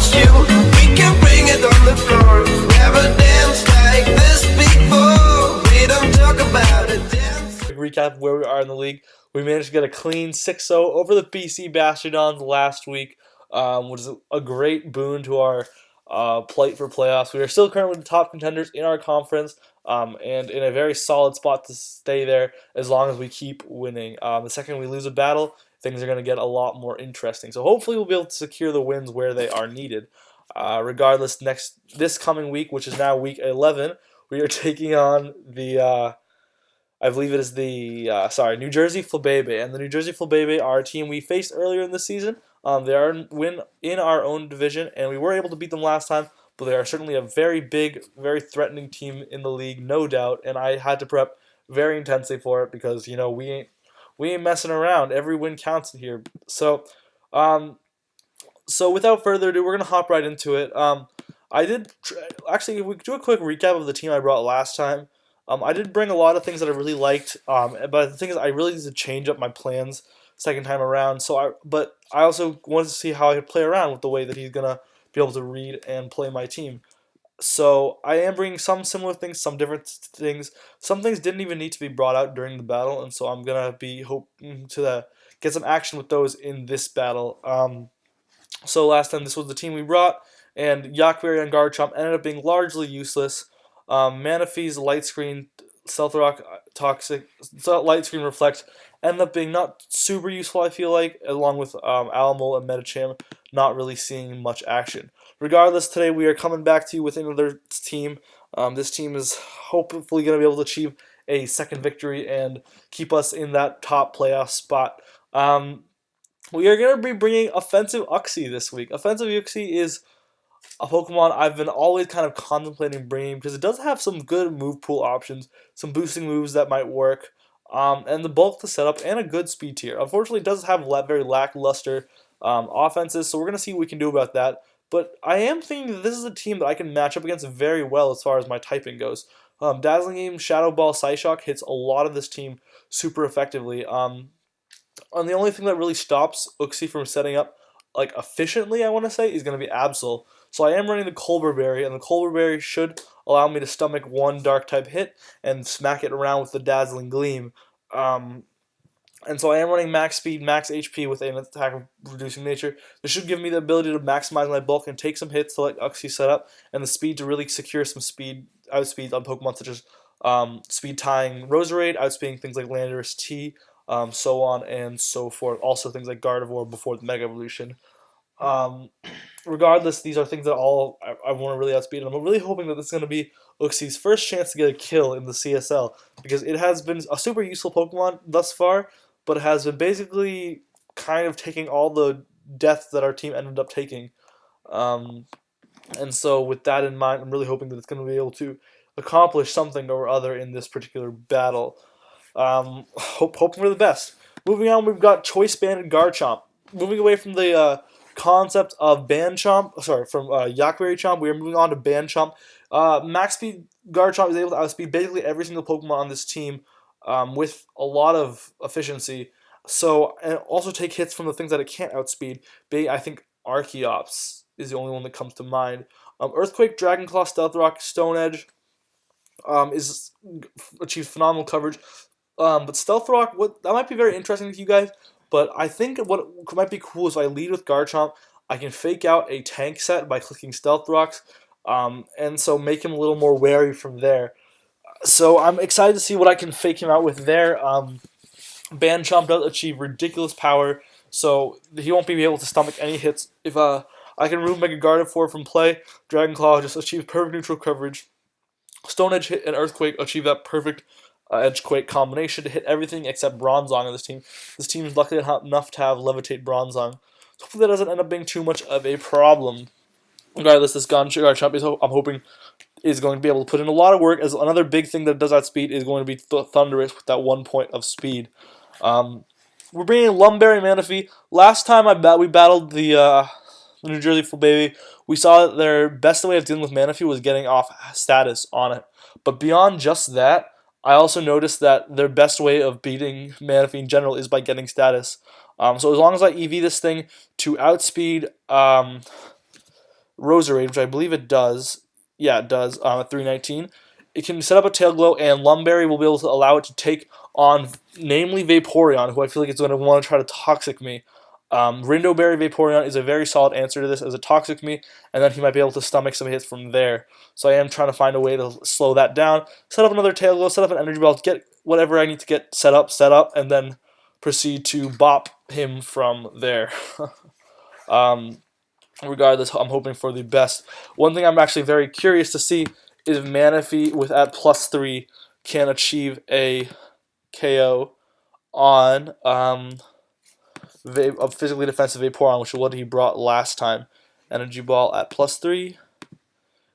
wants you. We can bring it on the floor. Never danced like this before. We don't talk about it. Recap of where we are in the league. We managed to get a clean 6-0 over the BC Bastardons last week, which is a great boon to our plight for playoffs. We are still currently the top contenders in our conference, and in a very solid spot to stay there as long as we keep winning. The second we lose a battle, things are going to get a lot more interesting. So hopefully we'll be able to secure the wins where they are needed. Regardless, this coming week, which is now week 11, we are taking on the I believe it is the New Jersey Flabebe, and the New Jersey Flabebe are a team we faced earlier in the season. They are in our own division, and we were able to beat them last time. But they are certainly a very big, very threatening team in the league, no doubt. And I had to prep very intensely for it because we ain't messing around. Every win counts in here. So without further ado, we're gonna hop right into it. Actually, if we do a quick recap of the team I brought last time. I did bring a lot of things that I really liked, but the thing is, I really need to change up my plans second time around. But I also wanted to see how I could play around with the way that he's gonna be able to read and play my team. So I am bringing some similar things, some different things. Some things didn't even need to be brought out during the battle, and so I'm gonna be hoping to get some action with those in this battle. So last time this was the team we brought, and Yakberry and Garchomp ended up being largely useless. Manaphy's Light Screen, Stealth Rock, Toxic, Light Screen, Reflect ended up being not super useful, I feel like, along with Alamol and Metacham not really seeing much action. Regardless, today we are coming back to you with another team. This team is hopefully going to be able to achieve a second victory and keep us in that top playoff spot. We are going to be bringing Offensive Uxie this week. Offensive Uxie is a Pokemon I've been always kind of contemplating bringing because it does have some good move pool options, some boosting moves that might work, and the bulk to set up, and a good speed tier. Unfortunately, it does have very lackluster offenses, so we're going to see what we can do about that. But I am thinking that this is a team that I can match up against very well as far as my typing goes. Dazzling Gleam, Shadow Ball, Psyshock hits a lot of this team super effectively. And the only thing that really stops Uxie from setting up efficiently, I want to say, is going to be Absol. So I am running the Colbur Berry, and the Colbur Berry should allow me to stomach one Dark-type hit and smack it around with the Dazzling Gleam. And so I am running max speed, max HP with an attack of reducing nature. This should give me the ability to maximize my bulk and take some hits to let Uxie set up, and the speed to really secure some outspeed on Pokemon such as speed tying Roserade, outspeeding things like Landorus T, so on and so forth. Also things like Gardevoir before the Mega Evolution. Regardless, these are things that I want to really outspeed, and I'm really hoping that this is going to be Uxie's first chance to get a kill in the CSL, because it has been a super useful Pokemon thus far, but it has been basically kind of taking all the deaths that our team ended up taking. And so with that in mind, I'm really hoping that it's going to be able to accomplish something or other in this particular battle. Hoping for the best. Moving on, we've got Choice Banded Garchomp. Moving away from the concept of Banchomp, from Yakberry Chomp, we are moving on to Banchomp. Max Speed Garchomp is able to outspeed basically every single Pokemon on this team with a lot of efficiency. So, and also take hits from the things that it can't outspeed. I think Archeops is the only one that comes to mind. Earthquake, Dragon Claw, Stealth Rock, Stone Edge achieves phenomenal coverage. But Stealth Rock, that might be very interesting to you guys. But I think what might be cool is if I lead with Garchomp, I can fake out a tank set by clicking Stealth Rocks, and so make him a little more wary from there. So I'm excited to see what I can fake him out with there. Banchomp does achieve ridiculous power, so he won't be able to stomach any hits. If I can remove Mega Gardevoir from play, Dragon Claw just achieves perfect neutral coverage. Stone Edge hit and Earthquake achieve that perfect Edge-Quake combination to hit everything except Bronzong on this team. This team is lucky enough to have Levitate Bronzong. So hopefully that doesn't end up being too much of a problem. Regardless, this Garchomp I'm hoping is going to be able to put in a lot of work, as another big thing that does outspeed is going to be Thundurus with that 1 point of speed. We're bringing Lumberry Manaphy. Last time we battled the New Jersey Flabebe, we saw that their best way of dealing with Manaphy was getting off status on it. But beyond just that, I also noticed that their best way of beating Manaphy in general is by getting status. So as long as I EV this thing to outspeed Roserade, which I believe it does. Yeah, it does. At 319, it can set up a Tail Glow, and Lumberry will be able to allow it to take on, namely Vaporeon, who I feel like is going to want to try to Toxic me. Rindoberry Vaporeon is a very solid answer to this as a Toxic me, and then he might be able to stomach some hits from there. So I am trying to find a way to slow that down, set up another Tail Glow, set up an Energy Ball, get whatever I need to get set up, and then proceed to bop him from there. Regardless, I'm hoping for the best. One thing I'm actually very curious to see is if Manaphy with at +3 can achieve a KO on a physically defensive Vaporeon, which is what he brought last time. Energy Ball at +3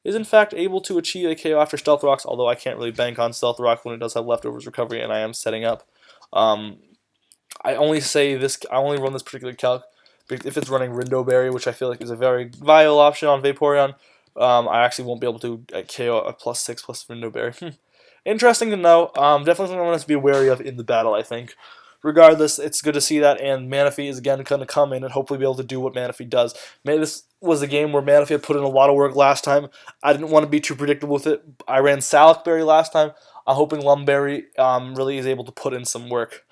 is in fact able to achieve a KO after Stealth Rocks, although I can't really bank on Stealth Rock when it does have leftovers recovery, and I am setting up. I only run this particular calc if it's running Rindoberry, which I feel like is a very viable option on Vaporeon. I actually won't be able to KO a +6 plus Rindoberry. Interesting to know. Definitely something I want us to be wary of in the battle, I think. Regardless, it's good to see that, and Manaphy is again going to come in and hopefully be able to do what Manaphy does. Maybe this was a game where Manaphy had put in a lot of work last time. I didn't want to be too predictable with it. I ran Salicberry last time. I'm hoping Lumberry really is able to put in some work.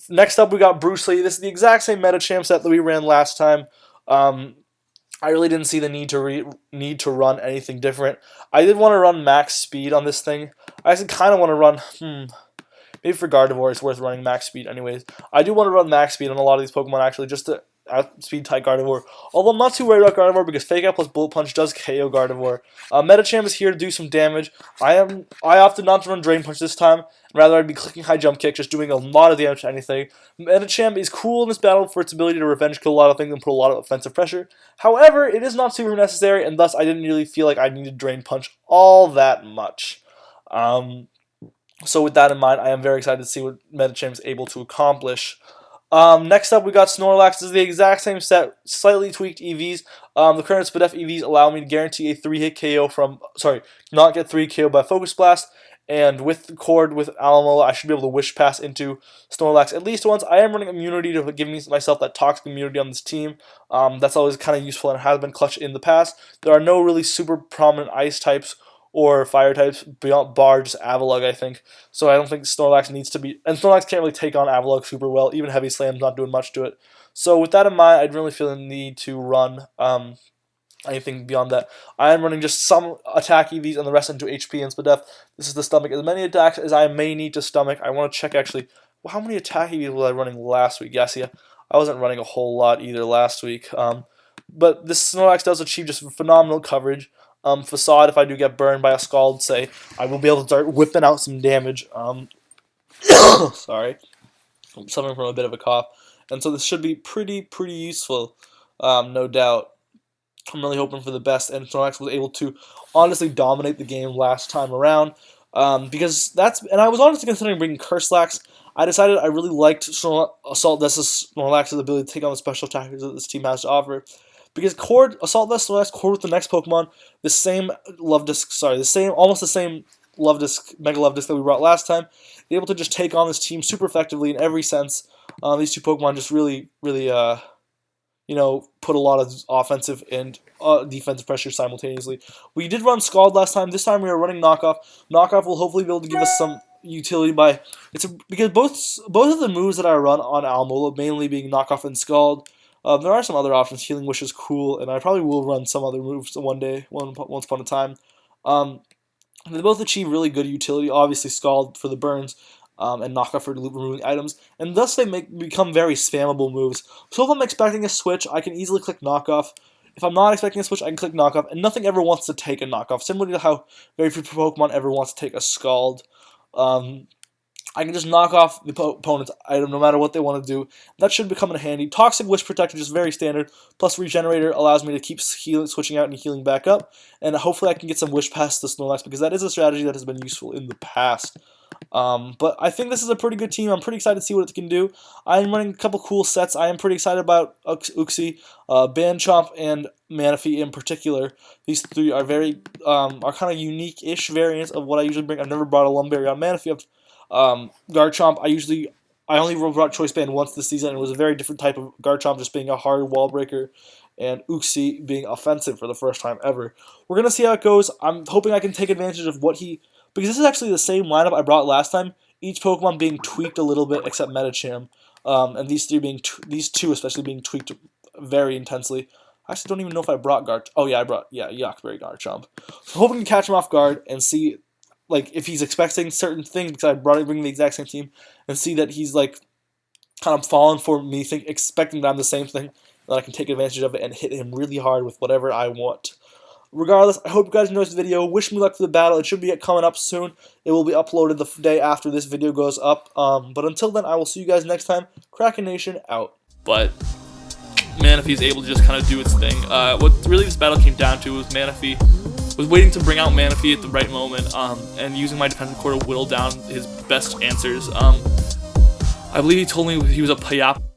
Next up, we got Bruce Lee. This is the exact same Metacham set that we ran last time. I really didn't see the need to run anything different. I did want to run max speed on this thing. I actually kind of want to run, maybe for Gardevoir it's worth running max speed anyways. I do want to run max speed on a lot of these Pokemon actually, just to outspeed type Gardevoir. Although I'm not too worried about Gardevoir because Fake Out plus Bullet Punch does KO Gardevoir. Metacham is here to do some damage. I opted not to run Drain Punch this time. Rather, I'd be clicking High Jump Kick, just doing a lot of damage to anything. Metacham is cool in this battle for its ability to revenge kill a lot of things and put a lot of offensive pressure. However, it is not super necessary, and thus I didn't really feel like I needed Drain Punch all that much. So with that in mind, I am very excited to see what Metacham is able to accomplish. Next up, we got Snorlax. This is the exact same set, slightly tweaked EVs. The current Spadef EVs allow me to guarantee a 3-hit KO not get 3 KO by Focus Blast. And with the Cord, with Alomola, I should be able to Wish Pass into Snorlax at least once. I am running immunity to give myself that toxic immunity on this team. That's always kind of useful and has been clutch in the past. There are no really super prominent Ice types or Fire types beyond bar just Avalugg, I think. So I don't think Snorlax needs to be... And Snorlax can't really take on Avalugg super well. Even Heavy Slam's not doing much to it. So with that in mind, I don't really feel the need to run anything beyond that. I am running just some attack EVs and the rest into HP and Spadef. This is the stomach. As many attacks as I may need to stomach. I want to check actually, well, how many attack EVs was I running last week? Yes, yeah. I wasn't running a whole lot either last week. But this Snorlax does achieve just phenomenal coverage. Facade, if I do get burned by a Scald, say, I will be able to start whipping out some damage. Sorry. I'm suffering from a bit of a cough. And so this should be pretty useful, no doubt. I'm really hoping for the best, and Snorlax was able to honestly dominate the game last time around. And I was honestly considering bringing Curselax. I decided I really liked Assault Vest's Snorlax's ability to take on the special attackers that this team has to offer. Because Assault Vest Snorlax Cord with the next Pokemon, almost the same Love Disc, Mega Love Disc that we brought last time, able to just take on this team super effectively in every sense. These two Pokemon just really put a lot of offensive and defensive pressure simultaneously. We did run Scald last time. This time we are running Knockoff. Knockoff will hopefully be able to give us some utility because both of the moves that I run on Alomola, mainly being Knockoff and Scald, there are some other options. Healing Wish is cool, and I probably will run some other moves once upon a time. They both achieve really good utility. Obviously, Scald for the burns, and Knockoff for removing items, and thus they become very spammable moves. So if I'm expecting a switch, I can easily click Knockoff. If I'm not expecting a switch, I can click Knockoff, and nothing ever wants to take a Knockoff, similar to how very few Pokemon ever wants to take a Scald. I can just knock off the opponent's item no matter what they want to do. That should become handy. Toxic Wish Protector is very standard, plus Regenerator allows me to keep switching out and healing back up, and hopefully I can get some Wish Pass to Snorlax, because that is a strategy that has been useful in the past. But I think this is a pretty good team. I'm pretty excited to see what it can do. I'm running a couple cool sets. I am pretty excited about Uxie, Banchomp, and Manaphy in particular. These three are are kind of unique-ish variants of what I usually bring. I've never brought a Lumberry on Manaphy. Garchomp, I only brought Choice Band once this season. It was a very different type of Garchomp, just being a hard wall breaker. and Uxie being offensive for the first time ever. We're going to see how it goes. I'm hoping I can take advantage of what he... Because this is actually the same lineup I brought last time, each Pokemon being tweaked a little bit except Medicham, and these two especially being tweaked very intensely. I actually don't even know if I brought Garchomp. Oh yeah, I brought Yuckberry Garchomp. So hoping to catch him off guard and see like if he's expecting certain things because I bring the exact same team, and see that he's like kind of fallen for me, expecting that I'm the same thing, that I can take advantage of it and hit him really hard with whatever I want. Regardless, I hope you guys enjoyed this video. Wish me luck for the battle. It should be coming up soon. It will be uploaded the day after this video goes up. But until then, I will see you guys next time. Kraken Nation out. But Manaphy's able to just kind of do its thing. What really this battle came down to was Manaphy was waiting to bring out Manaphy at the right moment, and using my defensive core to whittle down his best answers. I believe he told me he was a Payap